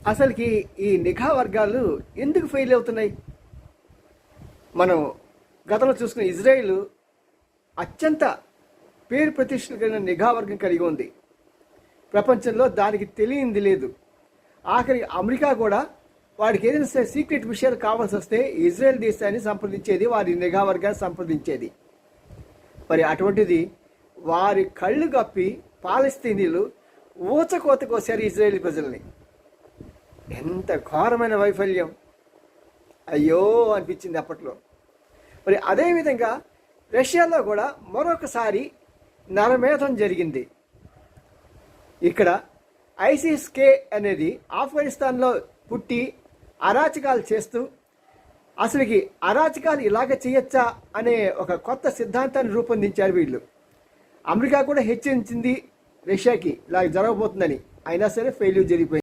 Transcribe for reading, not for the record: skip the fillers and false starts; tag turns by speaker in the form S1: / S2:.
S1: అసలుకి ఈ నిఘా వర్గాలు ఎందుకు ఫెయిల్ అవుతున్నాయి? మనం గతంలో చూసుకున్న ఇజ్రాయిల్ అత్యంత పేరు ప్రతిష్టలు కలిగిన నిఘా వర్గం కలిగి ఉంది. ప్రపంచంలో దానికి తెలియంది లేదు. ఆఖరి అమెరికా కూడా వాడికి ఏదైనా సీక్రెట్ విషయాలు కావాల్సి వస్తే ఇజ్రాయెల్ దేశాన్ని సంప్రదించేది, వారి నిఘా వర్గాన్ని సంప్రదించేది. మరి అటువంటిది వారి కళ్ళు కప్పి పాలస్తీనీలు ఊచకోత కోసారు ఇజ్రాయేల్ ప్రజల్ని. ఎంత ఘోరమైన వైఫల్యం! అయ్యో అనిపించింది అప్పట్లో. మరి అదేవిధంగా రష్యాలో కూడా మరొకసారి నరమేధం జరిగింది. ఇక్కడ ఐసిస్-కే అనేది ఆఫ్ఘనిస్తాన్లో పుట్టి అరాచకాలు చేస్తూ అసలుకి అరాచకాలు ఇలాగ చేయొచ్చా అనే ఒక కొత్త సిద్ధాంతాన్ని రూపొందించారు వీళ్ళు. అమెరికా కూడా హెచ్చరించింది రష్యాకి ఇలా జరగబోతుందని, అయినా సరే ఫెయిల్యూర్ జరిగిపోయింది.